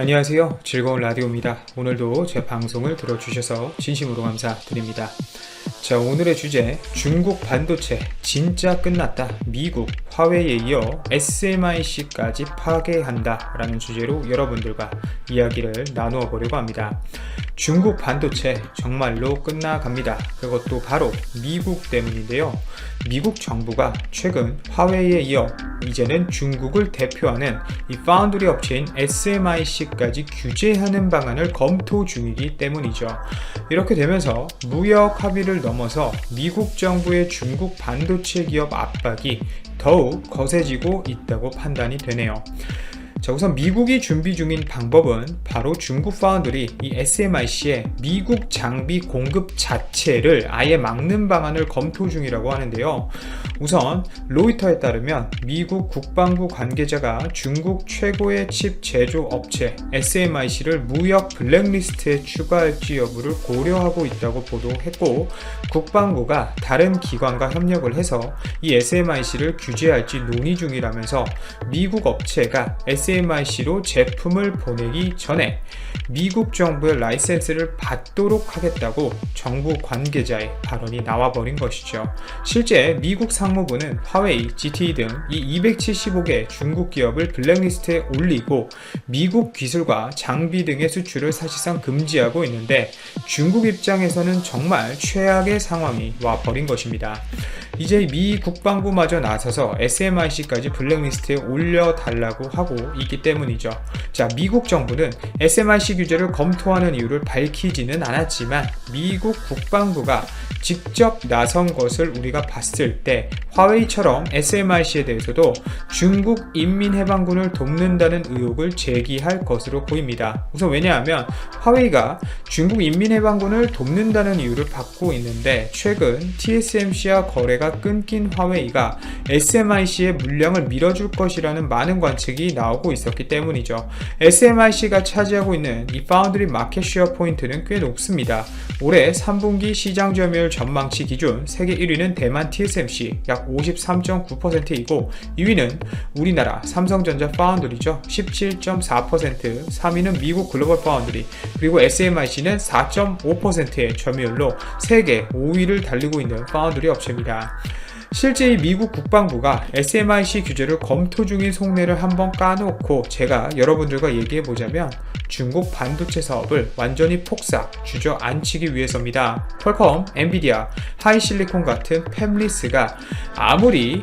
안녕하세요. 즐거운 라디오입니다. 오늘도 제 방송을 들어주셔서 진심으로 감사드립니다. 자, 오늘의 주제, 중국 반도체 진짜 끝났다. 미국, 화웨이에 이어 SMIC까지 파괴한다 라는 주제로 여러분들과 이야기를 나누어 보려고 합니다. 중국 반도체 정말로 끝나갑니다. 그것도 바로 미국 때문인데요. 미국 정부가 최근 화웨이에 이어 이제는 중국을 대표하는 이 파운드리 업체인 SMIC까지 규제하는 방안을 검토 중이기 때문이죠. 이렇게 되면서 무역 합의를 넘어서 미국 정부의 중국 반도체 기업 압박이 더욱 거세지고 있다고 판단이 되네요. 자, 우선 미국이 준비 중인 방법은 바로 중국 파운드리 이 SMIC의 미국 장비 공급 자체를 아예 막는 방안을 검토 중이라고 하는데요. 우선 로이터에 따르면 미국 국방부 관계자가 중국 최고의 칩 제조 업체 SMIC를 무역 블랙리스트에 추가할지 여부를 고려하고 있다고 보도했고, 국방부가 다른 기관과 협력을 해서 이 SMIC를 규제할지 논의 중이라면서 미국 업체가 SMIC로 제품을 보내기 전에 미국 정부의 라이센스를 받도록 하겠다고 정부 관계자의 발언이 나와버린 것이죠. 실제 미국 상무부는 화웨이, ZTE 등 이 275개 중국 기업을 블랙리스트에 올리고 미국 기술과 장비 등의 수출을 사실상 금지하고 있는데, 중국 입장에서는 정말 최악의 상황이 와버린 것입니다. 이제 미 국방부마저 나서서 SMIC까지 블랙리스트에 올려달라고 하고 있기 때문이죠. 자, 미국 정부는 SMIC 규제를 검토하는 이유를 밝히지는 않았지만 미국 국방부가 직접 나선 것을 우리가 봤을 때 화웨이처럼 SMIC에 대해서도 중국 인민해방군을 돕는다는 의혹을 제기할 것으로 보입니다. 우선 왜냐하면 화웨이가 중국 인민해방군을 돕는다는 이유를 받고 있는데, 최근 TSMC와 거래가 끊긴 화웨이가 SMIC의 물량을 밀어줄 것이라는 많은 관측이 나오고 있었기 때문이죠. SMIC가 차지하고 있는 이 파운드리 마켓쉐어 포인트는 꽤 높습니다. 올해 3분기 시장 점유율 전망치 기준 세계 1위는 대만 TSMC 약 53.9%이고 2위는 우리나라 삼성전자 파운드리죠. 17.4%, 3위는 미국 글로벌 파운드리, 그리고 SMIC는 4.5%의 점유율로 세계 5위를 달리고 있는 파운드리 업체입니다. 실제 이 미국 국방부가 SMIC 규제를 검토 중인 속내를 한번 까놓고 제가 여러분들과 얘기해보자면 중국 반도체 사업을 완전히 폭삭 주저앉히기 위해서입니다. 퀄컴, 엔비디아, 하이실리콘 같은 팹리스가 아무리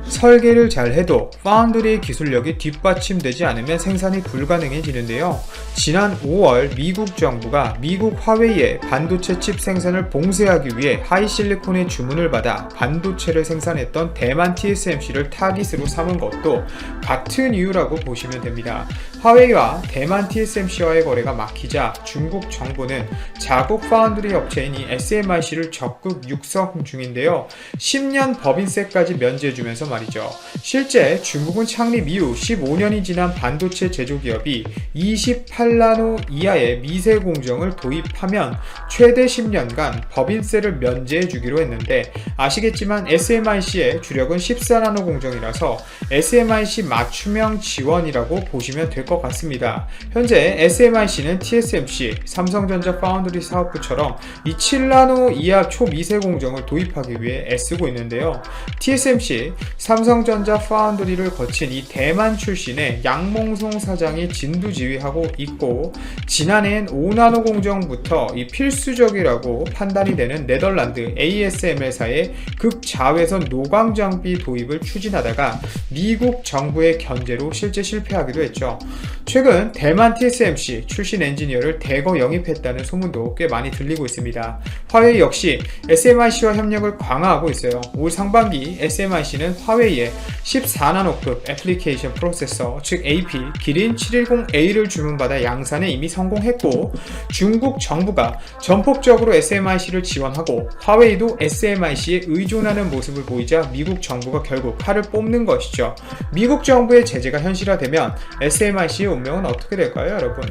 설계를 잘 해도 파운드리의 기술력이 뒷받침되지 않으면 생산이 불가능해지는데요. 지난 5월 미국 정부가 미국 화웨이의 반도체 칩 생산을 봉쇄하기 위해 하이실리콘의 주문을 받아 반도체를 생산했던 대만 TSMC를 타깃으로 삼은 것도 같은 이유라고 보시면 됩니다. 화웨이와 대만 TSMC와의 거래가 막히자 중국 정부는 자국 파운드리 업체인 이 SMIC를 적극 육성 중인데요. 10년 법인세까지 면제해주면서 말이죠. 실제 중국은 창립 이후 15년이 지난 반도체 제조기업이 28나노 이하의 미세 공정을 도입하면 최대 10년간 법인세를 면제해주기로 했는데, 아시겠지만 SMIC의 주력은 14나노 공정이라서 SMIC 맞춤형 지원이라고 보시면 될 것 같습니다. 현재 SMIC는 TSMC, 삼성전자 파운드리 사업부처럼 이 7나노 이하 초미세 공정을 도입하기 위해 애쓰고 있는데요. TSMC, 삼성전자 파운드리를 거친 이 대만 출신의 양몽송 사장이 진두지휘하고 있고, 지난해엔 5나노 공정부터 이 필수적이라고 판단이 되는 네덜란드 ASML사의 극자외선 노광 장비 도입을 추진하다가 미국 정부의 견제로 실제 실패하기도 했죠. 최근 대만 TSMC 출신 엔지니어를 대거 영입했다는 소문도 꽤 많이 들리고 있습니다. 화웨이 역시 SMIC와 협력을 강화하고 있어요. 올 상반기 SMIC는 화웨이의 14나노급 애플리케이션 프로세서 즉 AP 기린 710A를 주문받아 양산에 이미 성공했고, 중국 정부가 전폭적으로 SMIC를 지원하고 화웨이도 SMIC에 의존하는 모습을 보이자 미국 정부가 결국 칼을 뽑는 것이죠. 미국 정부의 제재가 현실화되면 SMIC의 운명은 어떻게 될까요, 여러분?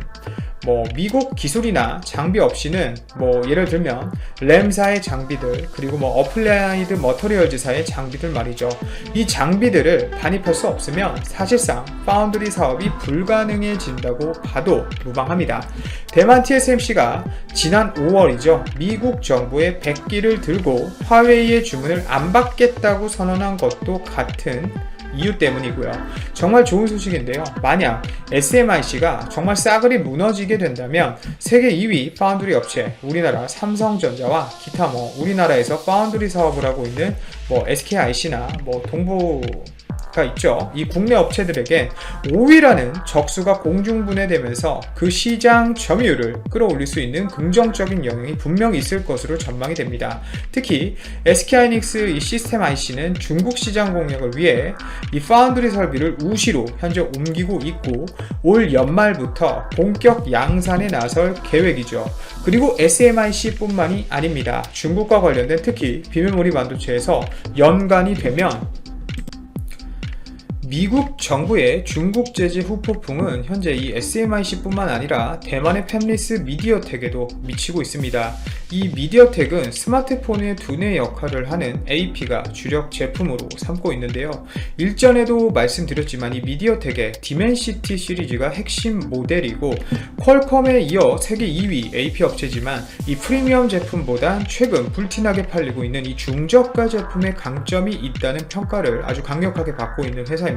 뭐 미국 기술이나 장비 없이는 뭐 예를 들면 램사의 장비들, 그리고 뭐 어플라이드 머터리얼즈사의 장비들 말이죠. 이 장비들을 반입할 수 없으면 사실상 파운드리 사업이 불가능해진다고 봐도 무방합니다. 대만 TSMC가 지난 5월이죠. 미국 정부의 백기를 들고 화웨이의 주문을 안 받겠다고 선언한 것도 같은 이유 때문이고요. 정말 좋은 소식인데요. 만약 SMIC가 정말 싸그리 무너지게 된다면 세계 2위 파운드리 업체 우리나라 삼성전자와 기타 뭐 우리나라에서 파운드리 사업을 하고 있는 뭐 SKIC나 뭐 동부가 있죠. 이 국내 업체들에게 5위라는 적수가 공중분해되면서 그 시장 점유율을 끌어올릴 수 있는 긍정적인 영향이 분명히 있을 것으로 전망이 됩니다. 특히 SK하이닉스 이 시스템 IC는 중국 시장 공략을 위해 이 파운드리 설비를 우시로 현재 옮기고 있고 올 연말부터 본격 양산에 나설 계획이죠. 그리고 SMIC 뿐만이 아닙니다. 중국과 관련된 특히 비메모리 반도체에서 연관이 되면 미국 정부의 중국 제재 후폭풍은 현재 이 SMIC뿐만 아니라 대만의 팹리스 미디어텍에도 미치고 있습니다. 이 미디어텍은 스마트폰의 두뇌 역할을 하는 AP가 주력 제품으로 삼고 있는데요. 일전에도 말씀드렸지만 이 미디어텍의 디멘시티 시리즈가 핵심 모델이고 퀄컴에 이어 세계 2위 AP 업체지만 이 프리미엄 제품보단 최근 불티나게 팔리고 있는 이 중저가 제품의 강점이 있다는 평가를 아주 강력하게 받고 있는 회사입니다.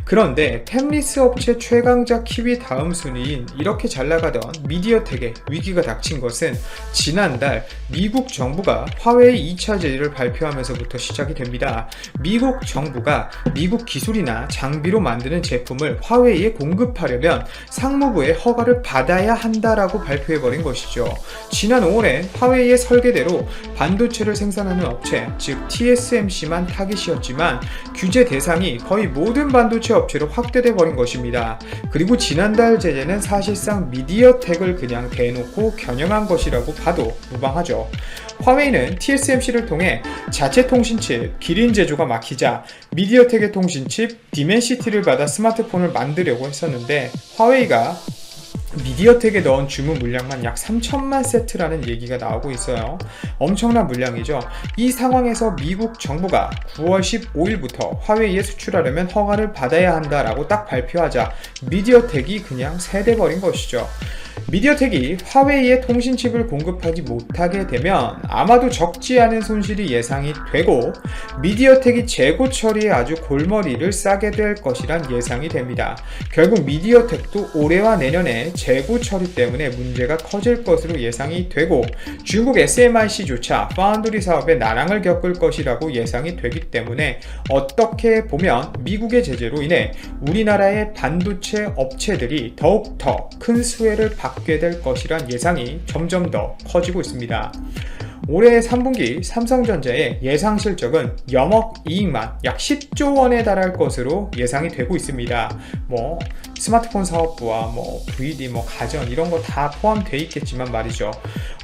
그런데 팹리스 업체 최강자 키위 다음 순위인 이렇게 잘 나가던 미디어텍에 위기가 닥친 것은 지난달 미국 정부가 화웨이 2차 제재를 발표하면서부터 시작이 됩니다. 미국 정부가 미국 기술이나 장비로 만드는 제품을 화웨이에 공급하려면 상무부의 허가를 받아야 한다라고 발표해버린 것이죠. 지난 5월엔 화웨이의 설계대로 반도체를 생산하는 업체, 즉 TSMC만 타깃이었지만 규제 대상이 거의 모든 반도체 업체로 확대돼 버린 것입니다. 그리고 지난달 제재는 사실상 미디어텍을 그냥 대놓고 겨냥한 것이라고 봐도 무방하죠. 화웨이는 TSMC를 통해 자체 통신칩 기린 제조가 막히자 미디어텍의 통신칩 디멘시티를 받아 스마트폰을 만들려고 했었는데 화웨이가 미디어텍에 넣은 주문 물량만 약 3천만 세트라는 얘기가 나오고 있어요. 엄청난 물량이죠. 이 상황에서 미국 정부가 9월 15일부터 화웨이에 수출하려면 허가를 받아야 한다라고 딱 발표하자 미디어텍이 그냥 세대버린 것이죠. 미디어텍이 화웨이에 통신칩을 공급하지 못하게 되면 아마도 적지 않은 손실이 예상이 되고 미디어텍이 재고 처리에 아주 골머리를 싸게 될 것이란 예상이 됩니다. 결국 미디어텍도 올해와 내년에 재고 처리 때문에 문제가 커질 것으로 예상이 되고 중국 SMIC조차 파운드리 사업에 난항을 겪을 것이라고 예상이 되기 때문에 어떻게 보면 미국의 제재로 인해 우리나라의 반도체 업체들이 더욱더 큰 수혜를 받게 될 것이란 예상이 점점 더 커지고 있습니다. 올해 3분기 삼성전자의 예상 실적은 영업 이익만 약 10조 원에 달할 것으로 예상이 되고 있습니다. 뭐 스마트폰 사업부와 뭐 VD, 뭐 가전 이런 거 다 포함되어 있겠지만 말이죠.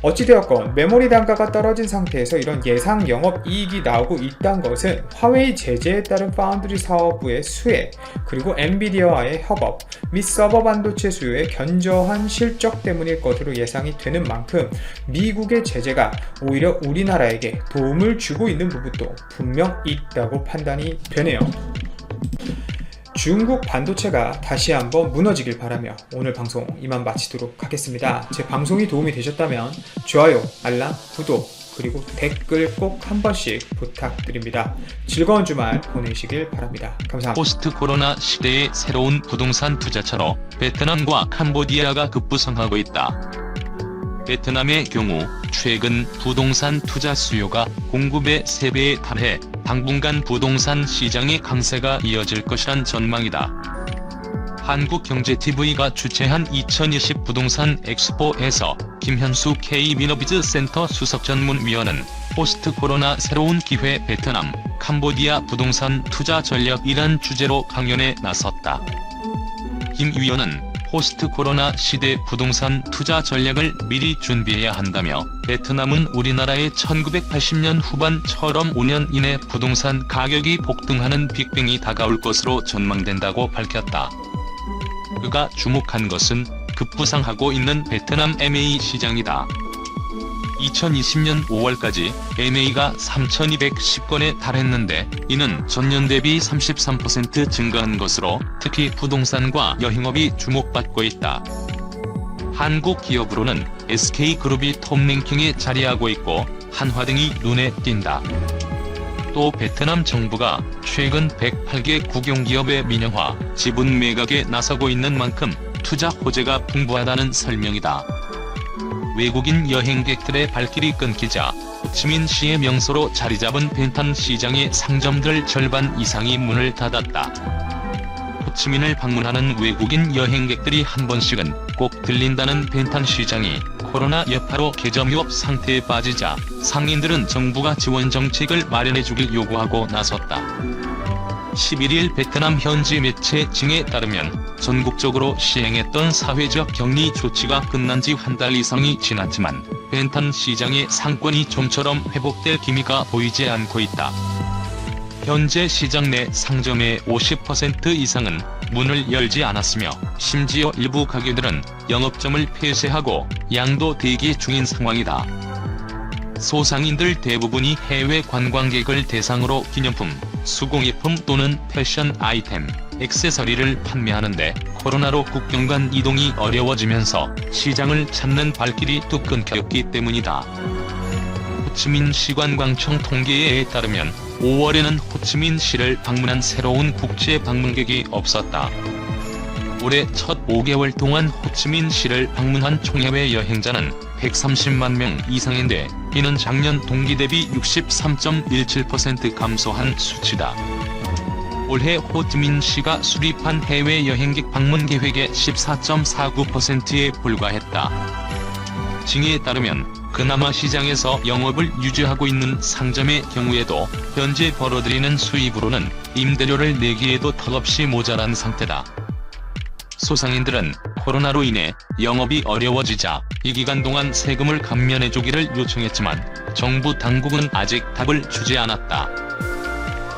어찌되었건 메모리 단가가 떨어진 상태에서 이런 예상 영업 이익이 나오고 있다는 것은 화웨이 제재에 따른 파운드리 사업부의 수혜, 그리고 엔비디아와의 협업 및 서버 반도체 수요의 견저한 실적 때문일 것으로 예상이 되는 만큼 미국의 제재가 오히려 우리나라에게 도움을 주고 있는 부분도 분명 있다고 판단이 되네요. 중국 반도체가 다시 한번 무너지길 바라며 오늘 방송 이만 마치도록 하겠습니다. 제 방송이 도움이 되셨다면 좋아요, 알람, 구독, 그리고 댓글 꼭 한 번씩 부탁드립니다. 즐거운 주말 보내시길 바랍니다. 감사합니다. 포스트 코로나 시대의 새로운 부동산 투자처로 베트남과 캄보디아가 급부상하고 있다. 베트남의 경우 최근 부동산 투자 수요가 공급의 3배에 달해 당분간 부동산 시장의 강세가 이어질 것이란 전망이다. 한국경제TV가 주최한 2020 부동산 엑스포에서 김현수 K-미너비즈 센터 수석전문위원은 포스트 코로나 새로운 기회 베트남, 캄보디아 부동산 투자 전략이란 주제로 강연에 나섰다. 김 위원은 포스트 코로나 시대 부동산 투자 전략을 미리 준비해야 한다며 베트남은 우리나라의 1980년 후반처럼 5년 이내 부동산 가격이 폭등하는 빅뱅이 다가올 것으로 전망된다고 밝혔다. 그가 주목한 것은 급부상하고 있는 베트남 MA 시장이다. 2020년 5월까지 MA가 3,210건에 달했는데 이는 전년 대비 33% 증가한 것으로 특히 부동산과 여행업이 주목받고 있다. 한국 기업으로는 SK그룹이 톱랭킹에 자리하고 있고 한화 등이 눈에 띈다. 또 베트남 정부가 최근 108개 국영기업의 민영화, 지분 매각에 나서고 있는 만큼 투자 호재가 풍부하다는 설명이다. 외국인 여행객들의 발길이 끊기자 호치민시의 명소로 자리잡은 벤탄 시장의 상점들 절반 이상이 문을 닫았다. 호치민을 방문하는 외국인 여행객들이 한 번씩은 꼭 들린다는 벤탄 시장이 코로나 여파로 개점 위협 상태에 빠지자 상인들은 정부가 지원 정책을 마련해주길 요구하고 나섰다. 11일 베트남 현지 매체 징에 따르면 전국적으로 시행했던 사회적 격리 조치가 끝난 지 한 달 이상이 지났지만 벤탄 시장의 상권이 좀처럼 회복될 기미가 보이지 않고 있다. 현재 시장 내 상점의 50% 이상은 문을 열지 않았으며 심지어 일부 가게들은 영업점을 폐쇄하고 양도 대기 중인 상황이다. 소상인들 대부분이 해외 관광객을 대상으로 기념품, 수공예품 또는 패션 아이템, 액세서리를 판매하는데 코로나로 국경 간 이동이 어려워지면서 시장을 찾는 발길이 뚝 끊겼기 때문이다. 호치민시 관광청 통계에 따르면 5월에는 호치민시를 방문한 새로운 국제 방문객이 없었다. 올해 첫 5개월 동안 호치민시를 방문한 총해외 여행자는 130만 명 이상인데 이는 작년 동기 대비 63.17% 감소한 수치다. 올해 호치민시가 수립한 해외 여행객 방문 계획의 14.49%에 불과했다. 징에 따르면 그나마 시장에서 영업을 유지하고 있는 상점의 경우에도 현재 벌어들이는 수입으로는 임대료를 내기에도 턱없이 모자란 상태다. 소상인들은 코로나로 인해 영업이 어려워지자 이 기간 동안 세금을 감면해주기를 요청했지만 정부 당국은 아직 답을 주지 않았다.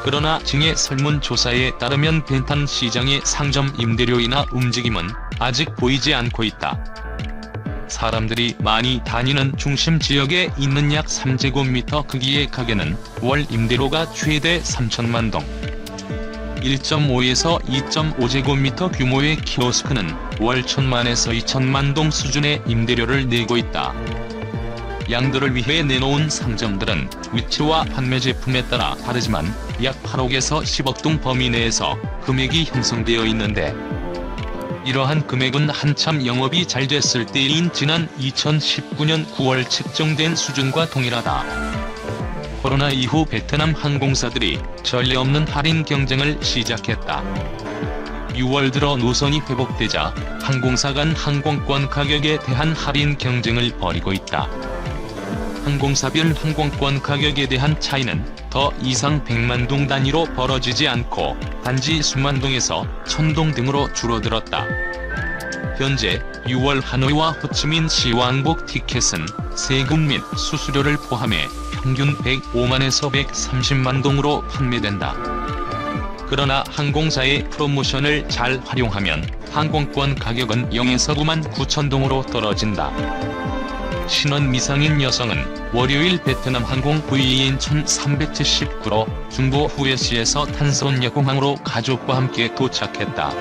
그러나 징의 설문조사에 따르면 벤탄 시장의 상점 임대료이나 움직임은 아직 보이지 않고 있다. 사람들이 많이 다니는 중심 지역에 있는 약 3제곱미터 크기의 가게는 월 임대료가 최대 3천만 동, 1.5에서 2.5제곱미터 규모의 키오스크는 월 1,000만에서 2천만 동 수준의 임대료를 내고 있다. 양도를 위해 내놓은 상점들은 위치와 판매 제품에 따라 다르지만 약 8억에서 10억 동 범위 내에서 금액이 형성되어 있는데 이러한 금액은 한참 영업이 잘 됐을 때인 지난 2019년 9월 책정된 수준과 동일하다. 코로나 이후 베트남 항공사들이 전례 없는 할인 경쟁을 시작했다. 6월 들어 노선이 회복되자 항공사 간 항공권 가격에 대한 할인 경쟁을 벌이고 있다. 항공사별 항공권 가격에 대한 차이는 더 이상 100만 동 단위로 벌어지지 않고 단지 수만 동에서 1,000동 등으로 줄어들었다. 현재 6월 하노이와 호치민시 왕복 티켓은 세금 및 수수료를 포함해 평균 105만에서 130만 동으로 판매된다. 그러나 항공사의 프로모션을 잘 활용하면 항공권 가격은 0에서 9만 9천 동으로 떨어진다. 신원 미상인 여성은 월요일 베트남 항공 VN 1379로 중부 후에시에서 탄선역공항으로 가족과 함께 도착했다.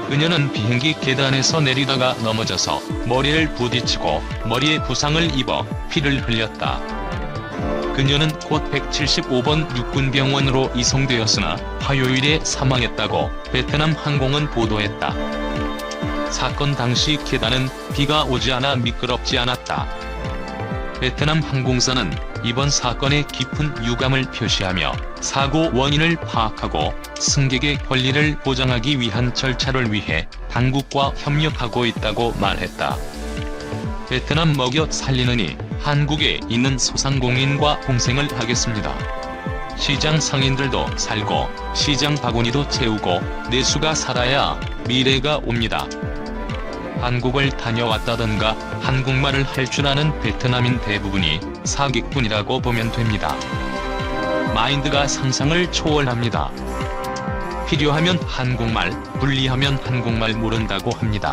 그녀는 비행기 계단에서 내리다가 넘어져서 머리를 부딪히고 머리에 부상을 입어 피를 흘렸다. 그녀는 곧 175번 육군병원으로 이송되었으나 화요일에 사망했다고 베트남 항공은 보도했다. 사건 당시 계단은 비가 오지 않아 미끄럽지 않았다. 베트남 항공사는 이번 사건에 깊은 유감을 표시하며 사고 원인을 파악하고 승객의 권리를 보장하기 위한 절차를 위해 당국과 협력하고 있다고 말했다. 베트남 먹여 살리느니 한국에 있는 소상공인과 공생을 하겠습니다. 시장 상인들도 살고 시장 바구니도 채우고 내수가 살아야 미래가 옵니다. 한국을 다녀왔다던가 한국말을 할 줄 아는 베트남인 대부분이 사기꾼이라고 보면 됩니다. 마인드가 상상을 초월합니다. 필요하면 한국말, 불리하면 한국말 모른다고 합니다.